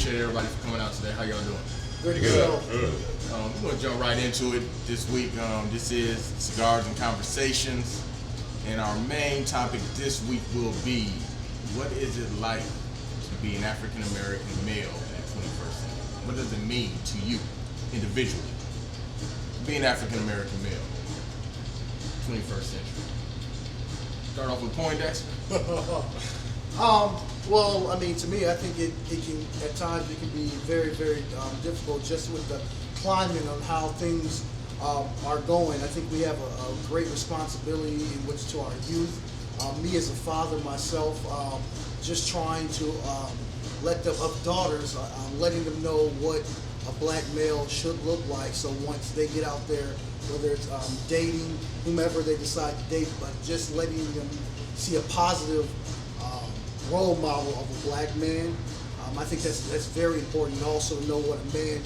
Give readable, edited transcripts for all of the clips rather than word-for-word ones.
appreciate everybody for coming out today. How y'all doing? Good. Good. We're going to jump right into it this week. This is Cigars and Conversations. And our main topic this week will be, what is it like to be an African-American male in the 21st century? What does it mean to you individually to be an African-American male 21st century? Start off with Poindexter. Well, I mean, to me, I think it can, at times, it can be very, very difficult just with the climate on how things are going. I think we have a great responsibility in which to our youth. Me as a father myself, just trying to let them, of daughters, letting them know what a black male should look like. So once they get out there, whether it's dating, whomever they decide to date, but just letting them see a positive role model of a black man. I think that's very important. You also know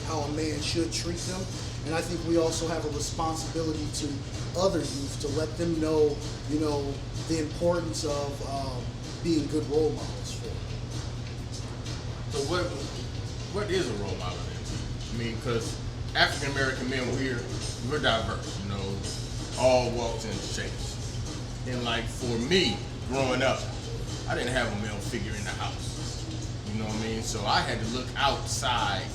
how a man should treat them, and I think we also have a responsibility to other youth to let them know, the importance of being good role models for them. So what is a role model then to you? I mean, because African American men, we're diverse, all walks and shapes. And like for me, growing up, I didn't have a male figure in the house. You know what I mean? So I had to look outside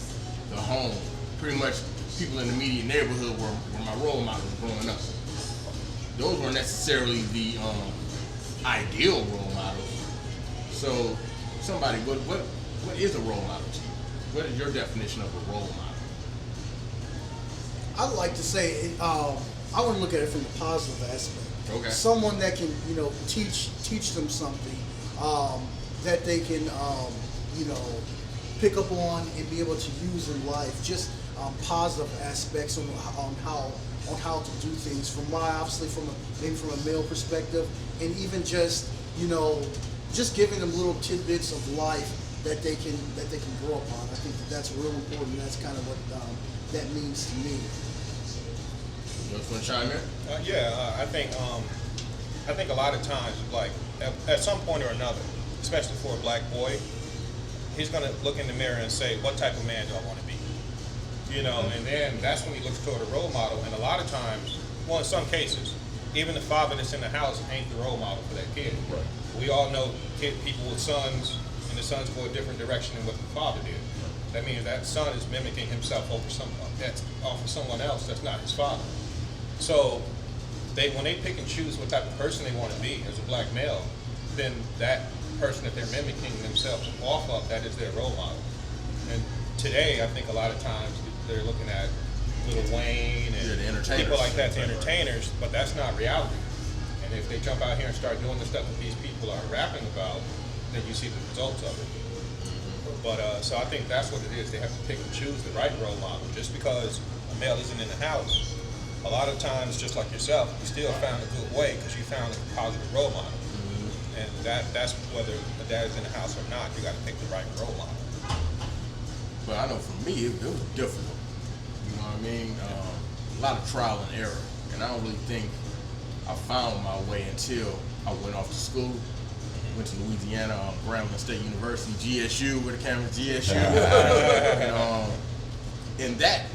the home. Pretty much people in the immediate neighborhood were my role models growing up. Those weren't necessarily the ideal role models. So somebody, what is a role model to you? What is your definition of a role model? I'd like to say, I want to look at it from the positive aspect. Okay. Someone that can, teach them something that they can, pick up on and be able to use in life. Just positive aspects on how to do things. Maybe from a male perspective, and even just giving them little tidbits of life that they can grow upon. I think that's real important. That's kind of what that means to me. You want to chime in? I think a lot of times, like at some point or another, especially for a black boy, he's gonna look in the mirror and say, "What type of man do I want to be?" And then that's when he looks toward a role model. And a lot of times, well, in some cases, even the father that's in the house ain't the role model for that kid. Right. We all know people with sons, and the sons go a different direction than what the father did. That means that son is mimicking himself off of someone else that's not his father. So when they pick and choose what type of person they want to be as a black male, then that person that they're mimicking themselves off of, that is their role model. And today, I think a lot of times they're looking at Lil Wayne and people like that, the entertainers, but that's not reality. And if they jump out here and start doing the stuff that these people are rapping about, then you see the results of it. But so I think that's what it is. They have to pick and choose the right role model. Just because a male isn't in the house, a lot of times, just like yourself, you still found a good way because you found a positive role model. And that's whether the dad is in the house or not, you got to pick the right role model. But I know for me, it was difficult. You know what I mean? A lot of trial and error. And I don't really think I found my way until I went off to school. Went to Louisiana, Grambling State University, GSU, where the camera's GSU. And that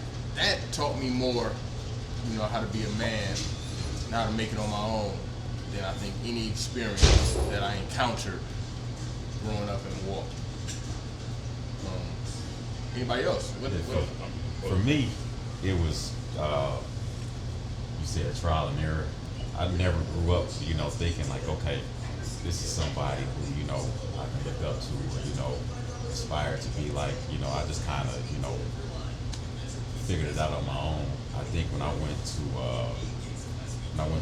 taught me more, how to be a man, and how to make it on my own, than I think any experience that I encountered growing up in Milwaukee. Anybody else? For me, it was, you said trial and error. I never grew up, thinking like, okay, this is somebody who, I can look up to or, aspire to be like. I just kind of, figured it out on my own. I think when I went to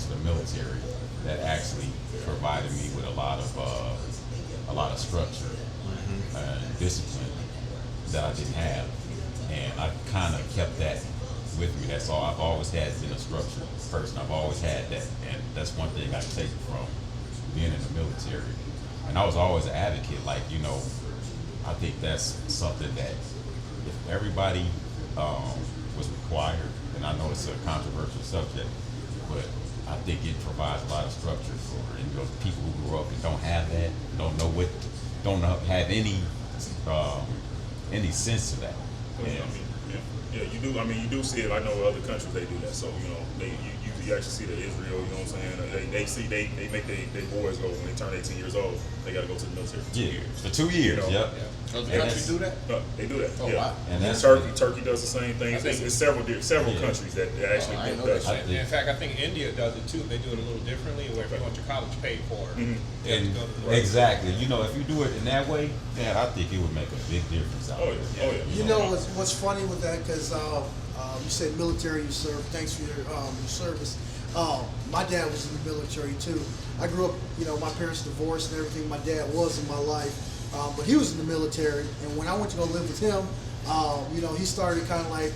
the military, that actually provided me with a lot of structure and discipline that I didn't have, and I kind of kept that with me. That's all. I've always been a structured person. I've always had that, and that's one thing I can take from being in the military. And I was always an advocate. Like, I think that's something that if everybody was required, and I know it's a controversial subject, but I think it provides a lot of structure for people who grew up and don't have that, don't have any any sense to that. Well, And I mean, yeah, you do. I mean, you do see it. I know other countries they do that. So you know, you actually see that Israel. You know what I'm saying? They make their boys go when they turn 18 years old. They got to go to the military for 2 yeah, years. for 2 years. You know? Yep. Does the And country that's- do that? They do that. Oh, yeah. wow. And that's Turkey does the same thing. I think It's several Yeah. countries that actually I do know that. that. I- In fact, I think India does it too. They do it a little differently, where if you want your college paid for, you have to And go to the exactly, you know, if you do it in that way, then I think it would make a big difference out Oh there. yeah. Oh yeah. You know what's funny with that, because you said military, you served. Thanks for your service. My dad was in the military too. I grew up, my parents divorced and everything. My dad was in my life, but he was in the military. And when I went to go live with him, he started kind of like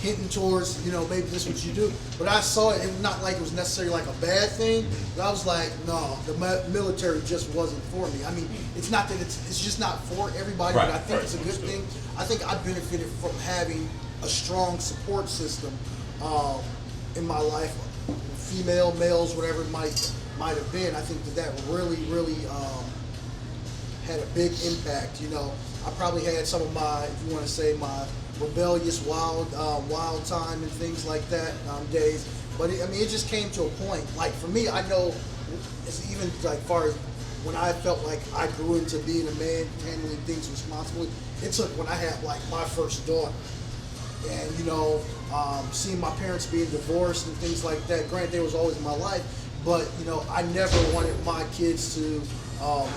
hinting towards, maybe this is what you do. But I saw it, and not like it was necessarily like a bad thing. But I was like, no, the military just wasn't for me. I mean, it's not that it's just not for everybody, Right, but I think right, it's a good understood. thing. I think I benefited from having a strong support system in my life, female, males, whatever it might have been. I think that really, really had a big impact. I probably had some of my, if you want to say, my rebellious, wild time and things like that days. But it just came to a point. Like for me, I know it's even like far as when I felt like I grew into being a man, handling things responsibly. It took when I had like my first daughter, and seeing my parents being divorced and things like that. Granted, they was always in my life, but I never wanted my kids to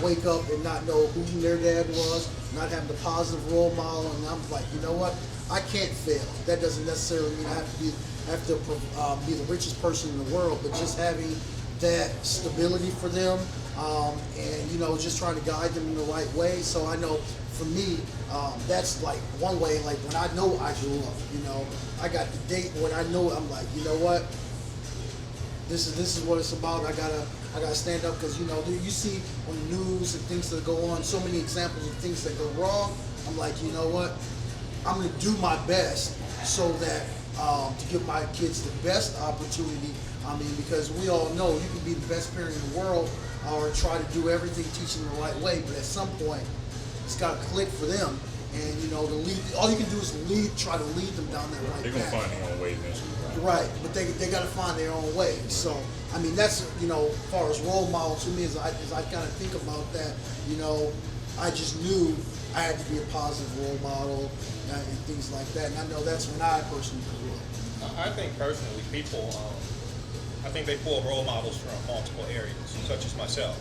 wake up and not know who their dad was, not having a positive role model. And I'm like, you know what? I can't fail. That doesn't necessarily mean I have to be the richest person in the world, but just having that stability for them, and just trying to guide them in the right way. So I know for me, that's like one way. Like when I know I grew up, I got the date when I know I'm like, you know what? This is what it's about. I gotta stand up, because you see on the news and things that go on, so many examples of things that go wrong. I'm like, you know what? I'm gonna do my best so that to give my kids the best opportunity. Because we all know you can be the best parent in the world or try to do everything, teach them the right way, but at some point it's got to click for them. And to lead, all you can do is try to lead them down that right They're gonna path. find their own way eventually. Right, but they got to find their own way. So, that's, as far as role models to me, as I kind of think about that, I just knew I had to be a positive role model and things like that. And I know that's when I personally grew up. I think personally, people, I think they pull role models from multiple areas, such as myself.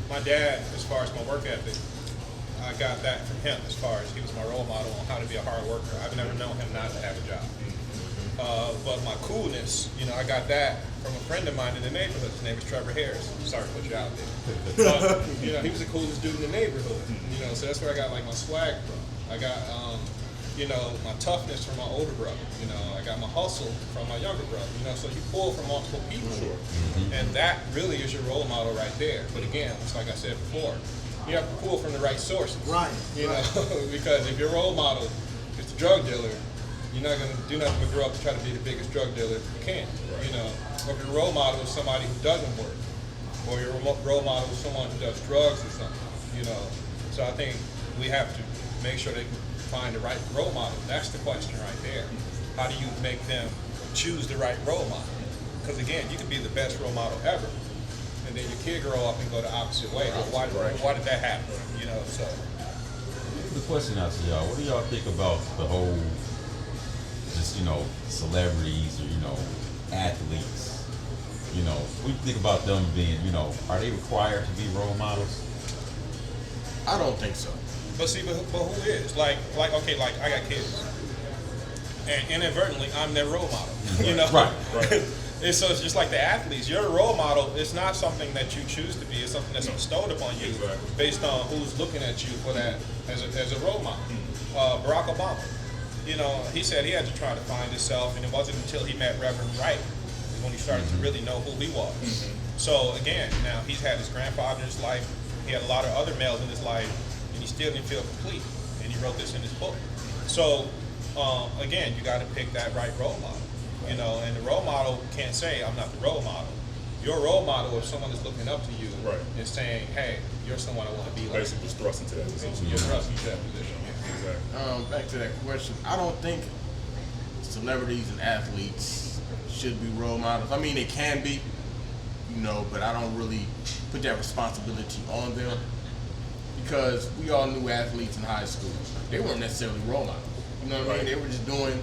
My dad, as far as my work ethic, I got that from him as far as he was my role model on how to be a hard worker. I've never known him not to have a job. But my coolness, I got that from a friend of mine in the neighborhood. His name is Trevor Harris. Sorry to put you out there. But, he was the coolest dude in the neighborhood. So that's where I got like my swag from. I got, my toughness from my older brother. I got my hustle from my younger brother. So you pull from multiple people. And that really is your role model right there. But again, it's like I said before, you have to pull from the right sources. Right. Because if your role model is the drug dealer, you're not going to do nothing but grow up to try to be the biggest drug dealer you can. Or if your role model is somebody who doesn't work, or your role model is someone who does drugs or something. So I think we have to make sure they can find the right role model. That's the question right there. How do you make them choose the right role model? Because again, you can be the best role model ever, and then your kid grow up and go the opposite way. Why did that happen? So. The question out to y'all: what do y'all think about the whole, just celebrities or athletes? What do you think about them being, are they required to be role models? I don't think so. But see, but who is? Like I got kids, and inadvertently I'm their role model. Right. And so it's just like the athletes. Your role model is not something that you choose to be. It's something that's bestowed upon you based on who's looking at you for that as a role model. Barack Obama, he said he had to try to find himself, and it wasn't until he met Reverend Wright when he started to really know who he was. So again, now he's had his grandfather in his life. He had a lot of other males in his life, and he still didn't feel complete. And he wrote this in his book. So again, you got to pick that right role model. And the role model can't say I'm not the role model. Your role model, if someone is looking up to you Right. and saying, "Hey, you're someone I want to be like," Basically, was thrust into that position. you're thrust into that position. Yeah. Exactly. Back to that question, I don't think celebrities and athletes should be role models. I mean, they can be, you know, but I don't really put that responsibility on them because we all knew athletes in high school. They weren't necessarily role models. You know what I mean? Right. They were just doing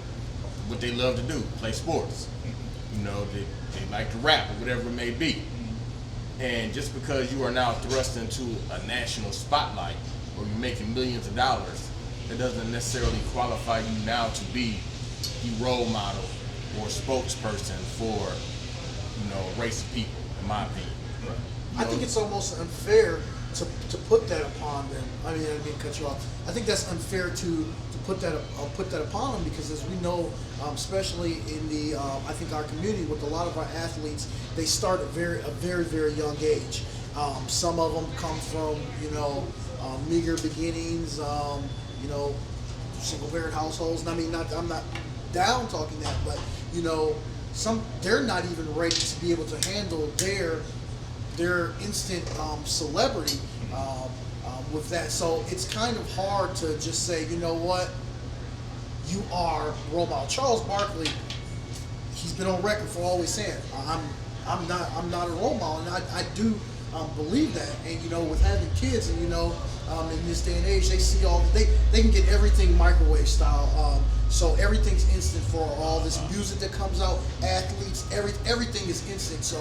what they love to do, play sports. You know, they like to rap or whatever it may be. And just because you are now thrust into a national spotlight or you're making millions of dollars, that doesn't necessarily qualify you now to be the role model or spokesperson for, you know, a race of people, in my opinion. I think it's almost unfair to put that upon them. I didn't cut you off. I think that's unfair to put that upon them because, as we know, especially in the I think our community with a lot of our athletes, they start at a very young age. Some of them come from meager beginnings, single parent households. And I mean, I'm not down talking that, but they're not even ready to be able to handle their instant celebrity with that. So it's kind of hard to just say, you know what, you are role model. Charles Barkley, he's been on record for always saying, I'm not a role model, and I do believe that. And with having kids, and in this day and age, they see they can get everything microwave style. So everything's instant for all this music that comes out. Athletes, everything is instant. So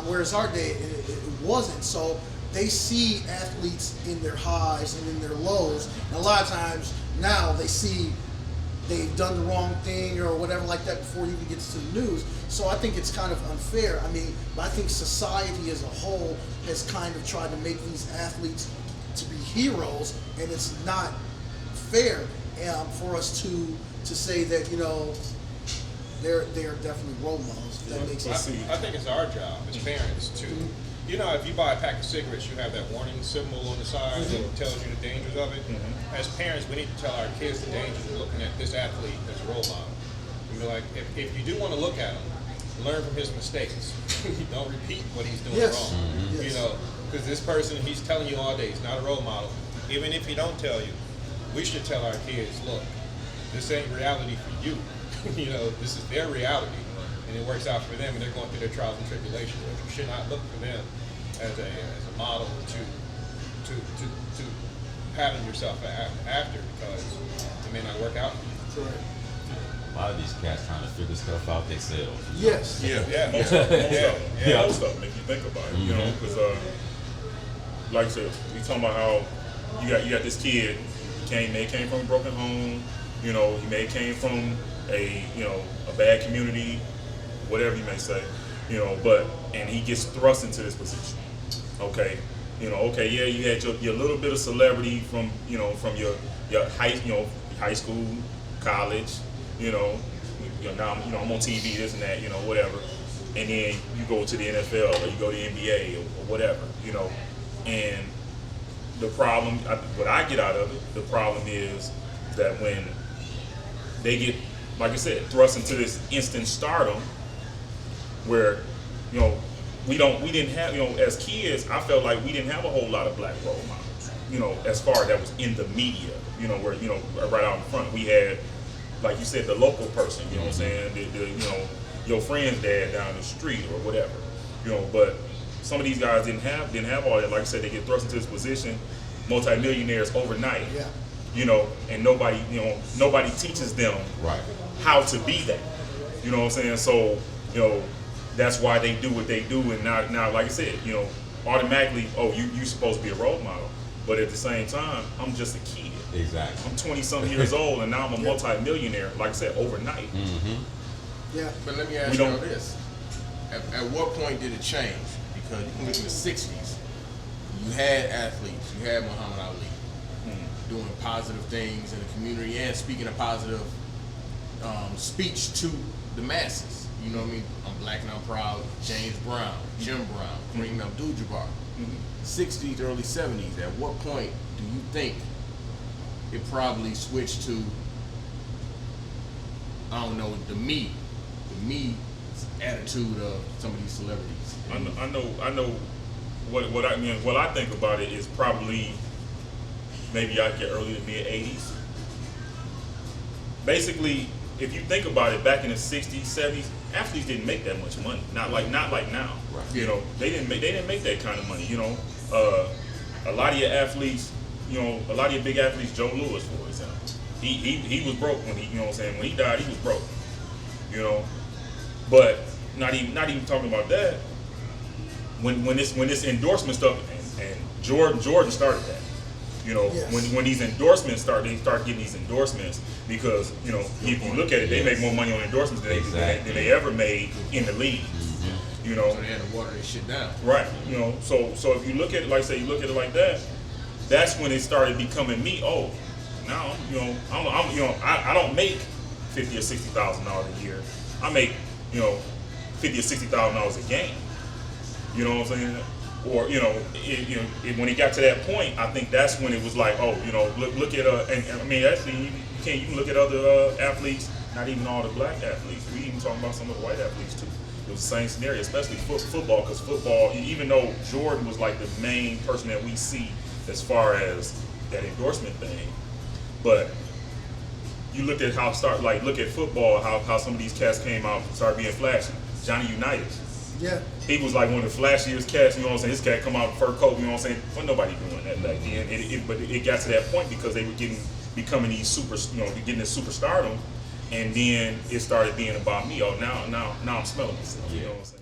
whereas our day it wasn't. So they see athletes in their highs and in their lows. And a lot of times now they see they've done the wrong thing or whatever like that before it even gets to the news. So I think it's kind of unfair. But I think society as a whole has kind of tried to make these athletes to be heroes, and it's not fair for us to say that they're definitely role models. If that makes sense. I think it's our job as parents to, if you buy a pack of cigarettes, you have that warning symbol on the side that tells you the dangers of it. As parents, we need to tell our kids the dangers of looking at this athlete as a role model. And be like, if you do want to look at him, learn from his mistakes. Don't repeat what he's doing wrong. Yes. Because this person, he's telling you all day, he's not a role model. Even if he don't tell you, we should tell our kids, look, this ain't reality for you. This is their reality, and it works out for them, and they're going through their trials and tribulations. But you should not look for them as a model to pattern yourself after, because it may not work out for you. Correct. A lot of these cats trying to figure stuff out themselves. Yes. Most stuff make you think about it, because like I said, we talking about how you got this kid, he came from a broken home, he may came from a bad community, whatever you may say, and he gets thrust into this position. Okay, you had your little bit of celebrity from from your high school, college, now I'm on TV, this and that, whatever, and then you go to the NFL or you go to the NBA or whatever, and the problem, what I get out of it, the problem is that when they get, like I said, thrust into this instant stardom, where we didn't have, as kids, I felt like we didn't have a whole lot of black role models, as far as that was in the media, where right out in front we had, like you said, the local person, what I'm saying, your friend's dad down the street or whatever, but some of these guys didn't have all that. Like I said, they get thrust into this position, multimillionaires overnight. Yeah. And nobody teaches them how to be that. You know what I'm saying? So, that's why they do what they do. And now, like I said, automatically, you're supposed to be a role model. But at the same time, I'm just a kid. Exactly. I'm 20-something years old, and now I'm a multimillionaire, like I said, overnight. Yeah. But let me ask you this. At what point did it change? Because you can look in the 60s, you had athletes, you had Muhammad Ali doing positive things in the community and speaking a positive speech to the masses. You know what I mean? I'm black and I'm proud. James Brown, Jim Brown, Kareem Abdul-Jabbar. 60s, early 70s. At what point do you think it probably switched to, I don't know, the me attitude of some of these celebrities. I know what I mean. What I think about it is probably maybe I get early to mid '80s. Basically, if you think about it, back in the '60s, '70s, athletes didn't make that much money. Not like now. Right. You know, they didn't make that kind of money. You know, a lot of your athletes, you know, a lot of your big athletes, Joe Louis, for example, he was broke when you know what I'm saying, when he died, he was broke. You know, but not even talking about that. When this endorsement stuff and Jordan started that. You know, Yes. when these endorsements they start getting these endorsements because, you know, if you look at it, they make more money on endorsements than they ever made in the league. You know, So they had to water this shit down. right? You know, so if you look at it like say you look at it like that, that's when it started becoming me. Oh, now you know I don't make $50,000 or $60,000 a year. I make, you know, $50,000 or $60,000 a game. You know what I'm saying? Or when it got to that point, I think that's when it was like, oh, you know, look at and I mean actually you can look at other athletes, not even all the black athletes. We even talking about some of the white athletes too. It was the same scenario, especially football, because football, even though Jordan was like the main person that we see as far as that endorsement thing, but you looked at look at football, how some of these cats came out and started being flashy. Johnny Unitas. Yeah. He was like one of the flashiest cats, you know what I'm saying? His cat come out in fur coat, you know what I'm saying? Well, nobody doing that back then. But it got to that point because they were becoming these getting this superstardom, and then it started being about me. Oh, now I'm smelling myself, you know what I'm saying?